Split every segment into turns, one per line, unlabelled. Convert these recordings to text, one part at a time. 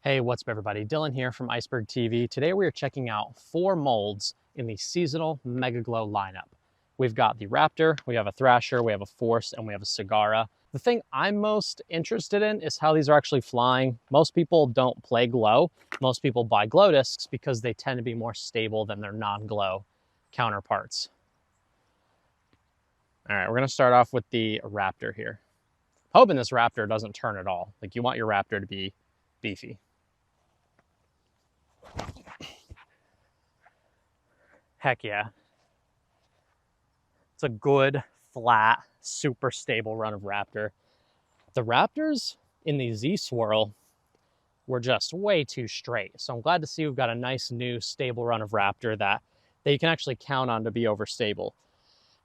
Hey, what's up everybody? Dylan here from Iceberg TV. Today we are checking out 4 molds in the seasonal Mega Glow lineup. We've got the Raptor, we have a Thrasher, we have a Force, and we have a Cigarra. The thing I'm most interested in is how these are actually flying. Most people don't play glow. Most people buy glow discs because they tend to be more stable than their non-glow counterparts. All right, we're gonna start off with the Raptor here. Hoping this Raptor doesn't turn at all. Like, you want your Raptor to be beefy. Heck yeah. It's a good, flat, super stable run of Raptor. The Raptors in the Z-Swirl were just way too straight. So I'm glad to see we've got a nice new stable run of Raptor that you can actually count on to be overstable.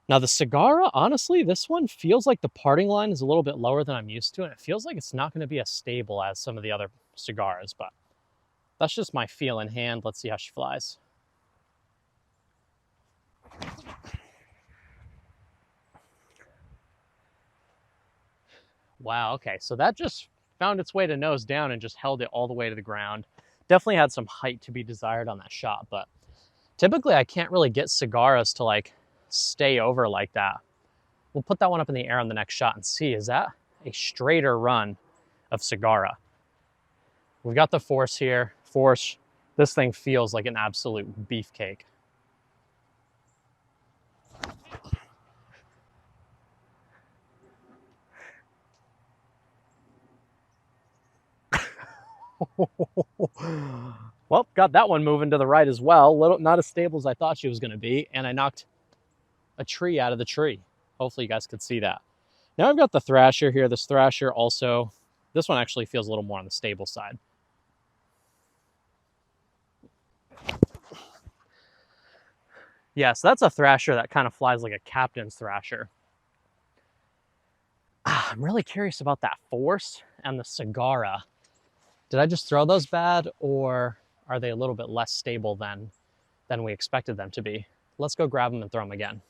Now the Cigarra, honestly, this one feels like the parting line is a little bit lower than I'm used to, and it feels like it's not going to be as stable as some of the other Cigarras, but that's just my feel in hand. Let's see how she flies. Wow, okay, so that just found its way to nose down and just held it all the way to the ground. Definitely had some height to be desired on that shot, but typically I can't really get Cigarras to like stay over like that. We'll put that one up in the air on the next shot and see, is that a straighter run of Cigarra? We've got the Force here. Force, this thing feels like an absolute beefcake. Well, got that one moving to the right as well. Not as stable as I thought she was going to be, and I knocked a tree out of the tree. Hopefully you guys could see that. Now I've got the Thrasher here. This Thrasher also, this one actually feels a little more on the stable side. Yeah, so that's a Thrasher that kind of flies like a captain's Thrasher. I'm really curious about that Force and the Cigarra. Did I just throw those bad, or are they a little bit less stable than we expected them to be? Let's go grab them and throw them again.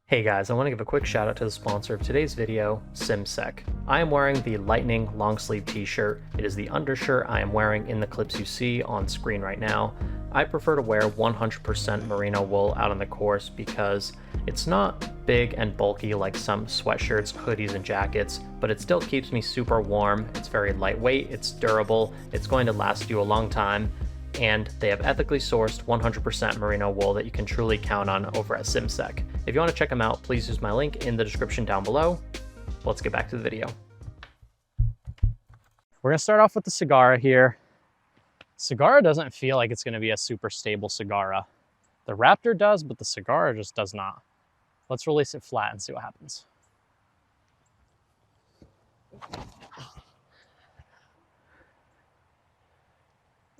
Hey guys, I want to give a quick shout out to the sponsor of today's video, Simsek. I am wearing the Lightning long sleeve t-shirt. It is the undershirt I am wearing in the clips you see on screen right now. I prefer to wear 100% merino wool out on the course because it's not big and bulky like some sweatshirts, hoodies, and jackets, but it still keeps me super warm. It's very lightweight, it's durable, it's going to last you a long time, and they have ethically sourced 100% merino wool that you can truly count on over at Simsek. If you want to check them out, please use my link in the description down below. Let's get back to the video. We're going to start off with the Cigarra here. Cigarra doesn't feel like it's going to be a super stable Cigarra. The Raptor does, but the Cigarra just does not. Let's release it flat and see what happens.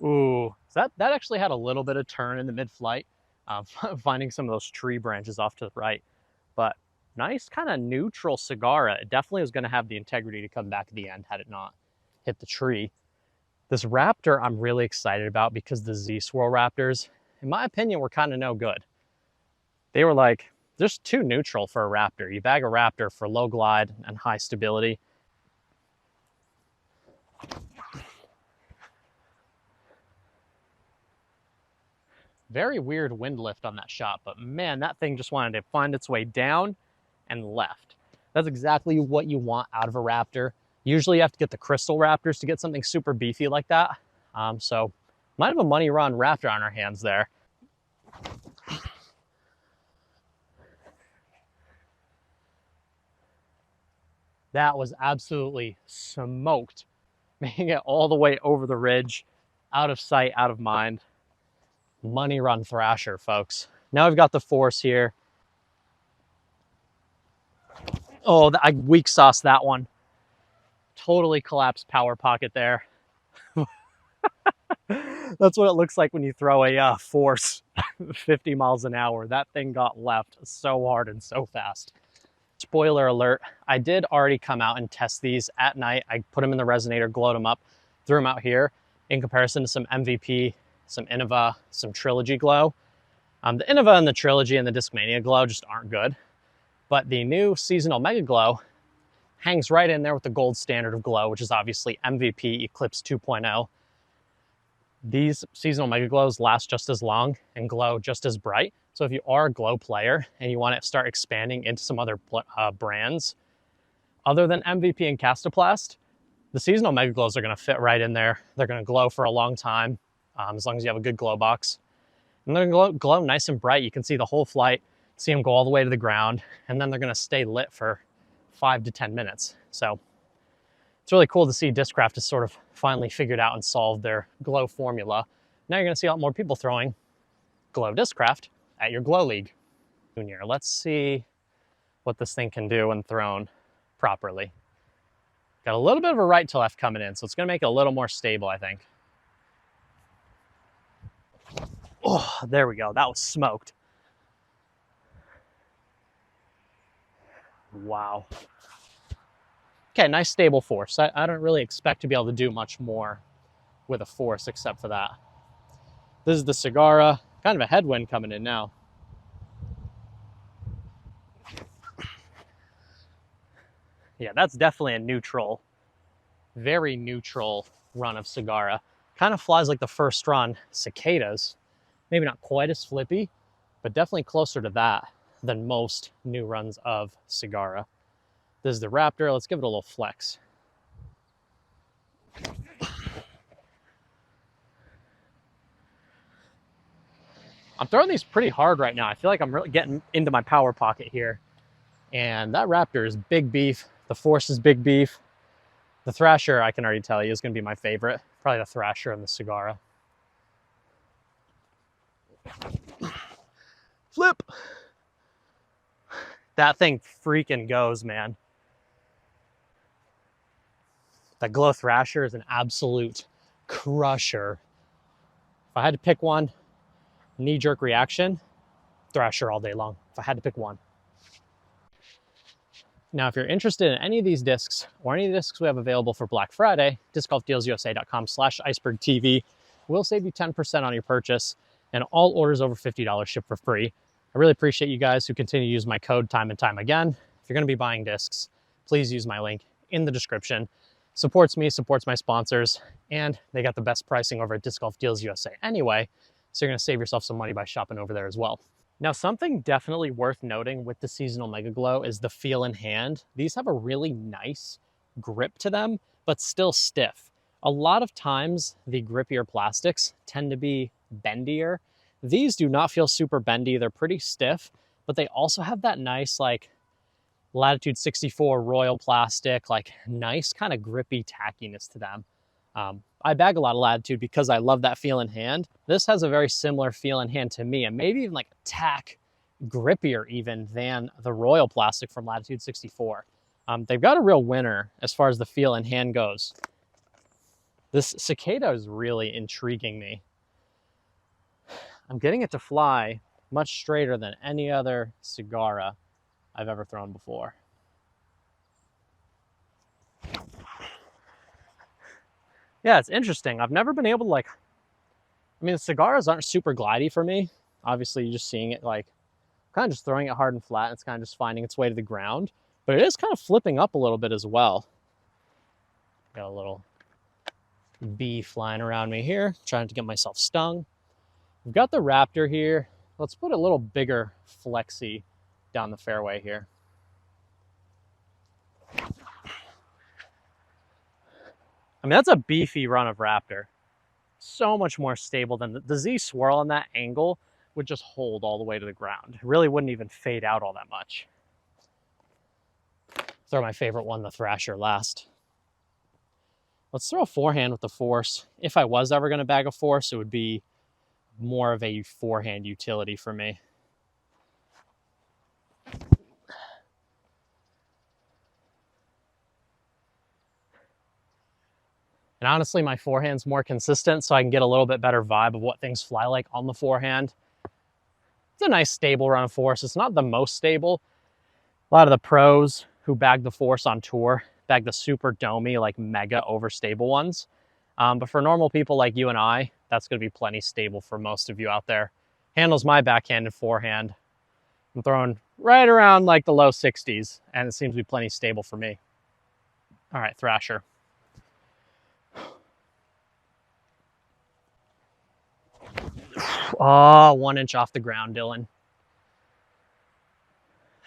Ooh, that actually had a little bit of turn in the mid-flight, finding some of those tree branches off to the right. But nice kind of neutral Cigarra. It definitely was going to have the integrity to come back at the end had it not hit the tree. This Raptor I'm really excited about because the Z-Swirl Raptors, in my opinion, were kind of no good. They were like, just too neutral for a Raptor. You bag a Raptor for low glide and high stability. Very weird wind lift on that shot, but man, that thing just wanted to find its way down and left. That's exactly what you want out of a Raptor. Usually you have to get the crystal Raptors to get something super beefy like that. So might have a money run Raptor on our hands there. That was absolutely smoked, making it all the way over the ridge, out of sight, out of mind. Money run Thrasher, folks. Now I've got the Force here. Oh, I weak sauced that one. Totally collapsed power pocket there. That's what it looks like when you throw a Force 50 miles an hour. That thing got left so hard and so fast. Spoiler alert, I did already come out and test these at night. I put them in the resonator, glowed them up, threw them out here in comparison to some MVP, some Innova, some Trilogy glow. The Innova and the Trilogy and the Discmania glow just aren't good. But the new seasonal Mega Glow hangs right in there with the gold standard of glow, which is obviously MVP Eclipse 2.0. These seasonal mega glows last just as long and glow just as bright. So if you are a glow player and you want to start expanding into some other brands other than MVP and Castoplast, the seasonal mega glows are going to fit right in there. They're going to glow for a long time, as long as you have a good glow box. And they're going to glow nice and bright. You can see the whole flight, see them go all the way to the ground, and then they're going to stay lit for 5 to 10 minutes. So it's really cool to see Discraft has sort of finally figured out and solved their glow formula. Now you're going to see a lot more people throwing glow Discraft at your glow league. Junior, let's see what this thing can do when thrown properly. Got a little bit of a right to left coming in, so it's going to make it a little more stable, I think. Oh, there we go. That was smoked. Wow. Okay, nice stable force. I don't really expect to be able to do much more with a force except for that. This is the Cigarra. Kind of a headwind coming in now. Yeah, that's definitely a neutral, very neutral run of Cigarra. Kind of flies like the first run Cicadas. Maybe not quite as flippy, but definitely closer to that than most new runs of Cigarra. This is the Raptor. Let's give it a little flex. I'm throwing these pretty hard right now. I feel like I'm really getting into my power pocket here. And that Raptor is big beef. The Force is big beef. The Thrasher, I can already tell you, is going to be my favorite. Probably the Thrasher and the Cigarra. Flip! That thing freaking goes, man. That Glow Thrasher is an absolute crusher. If I had to pick one, knee-jerk reaction, Thrasher all day long, if I had to pick one. Now, if you're interested in any of these discs or any of the discs we have available for Black Friday, discgolfdealsusa.com/icebergtv will save you 10% on your purchase, and all orders over $50 ship for free. I really appreciate you guys who continue to use my code time and time again. If you're going to be buying discs, please use my link in the description. Supports me, supports my sponsors, and they got the best pricing over at Disc Golf Deals USA anyway, so you're going to save yourself some money by shopping over there as well. Now, something definitely worth noting with the seasonal Mega Glow is the feel in hand. These have a really nice grip to them, but still stiff. A lot of times, the grippier plastics tend to be bendier. These do not feel super bendy. They're pretty stiff, but they also have that nice, like, Latitude 64 Royal plastic, like, nice kind of grippy tackiness to them. I bag a lot of Latitude because I love that feel in hand. This has a very similar feel in hand to me, and maybe even like a tack grippier even than the Royal plastic from Latitude 64. They've got a real winner as far as the feel in hand goes. This Cicada is really intriguing me. I'm getting it to fly much straighter than any other Cigarra I've ever thrown before. Yeah, it's interesting. I've never been able to, like, I mean, the Cigarras aren't super glidey for me. Obviously, you're just seeing it, like, kind of just throwing it hard and flat. And it's kind of just finding its way to the ground. But it is kind of flipping up a little bit as well. Got a little bee flying around me here, trying to get myself stung. We've got the Raptor here. Let's put a little bigger flexi down the fairway here. I mean, that's a beefy run of Raptor. So much more stable than the Z swirl on that angle would just hold all the way to the ground. It really wouldn't even fade out all that much. Throw my favorite one, the Thrasher, last. Let's throw a forehand with the Force. If I was ever going to bag a Force, it would be more of a forehand utility for me. And honestly, my forehand's more consistent, so I can get a little bit better vibe of what things fly like on the forehand. It's a nice stable run of Force. It's not the most stable. A lot of the pros who bag the Force on tour bag the super domey, like mega overstable ones. But for normal people like you and I, that's going to be plenty stable for most of you out there. Handles my backhand and forehand. I'm throwing right around like the low 60s, and it seems to be plenty stable for me. All right, Thrasher. Oh, 1 inch off the ground, Dylan.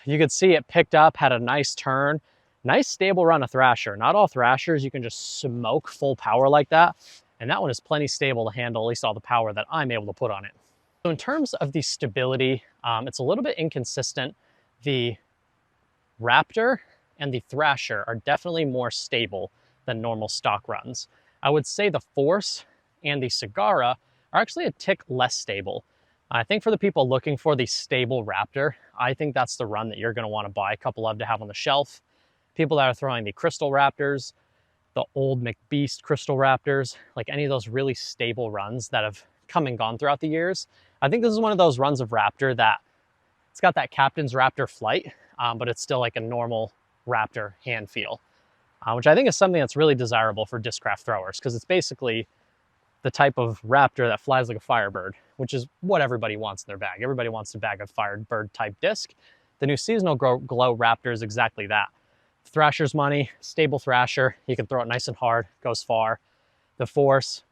You could see it picked up, had a nice turn. Nice stable run of Thrasher. Not all Thrashers you can just smoke full power like that. And that one is plenty stable to handle at least all the power that I'm able to put on it. So in terms of the stability, it's a little bit inconsistent. The Raptor and the Thrasher are definitely more stable than normal stock runs. I would say the Force and the Cigarra are actually a tick less stable. I think for the people looking for the stable Raptor, I think that's the run that you're going to want to buy a couple of to have on the shelf. People that are throwing the Crystal Raptors, the old McBeast Crystal Raptors, like any of those really stable runs that have come and gone throughout the years. I think this is one of those runs of Raptor that it's got that Captain's Raptor flight, but it's still like a normal Raptor hand feel, which I think is something that's really desirable for Discraft throwers because it's basically the type of Raptor that flies like a Firebird, which is what everybody wants in their bag. Everybody wants to bag a Firebird type disc. The new seasonal glow Raptor is exactly that. Thrasher's money, stable Thrasher. You can throw it nice and hard, goes far. The Force,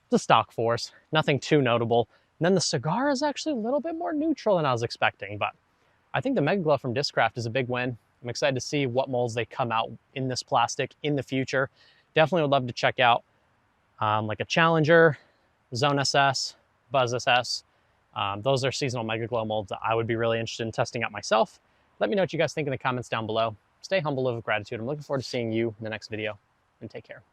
the stock Force, nothing too notable. And then the Cigarra is actually a little bit more neutral than I was expecting, but I think the Mega Glow from Discraft is a big win. I'm excited to see what molds they come out in this plastic in the future. Definitely would love to check out like a Challenger, Zone SS, Buzz SS. Those are seasonal Mega Glow molds that I would be really interested in testing out myself. Let me know what you guys think in the comments down below. Stay humble, live with gratitude. I'm looking forward to seeing you in the next video, and take care.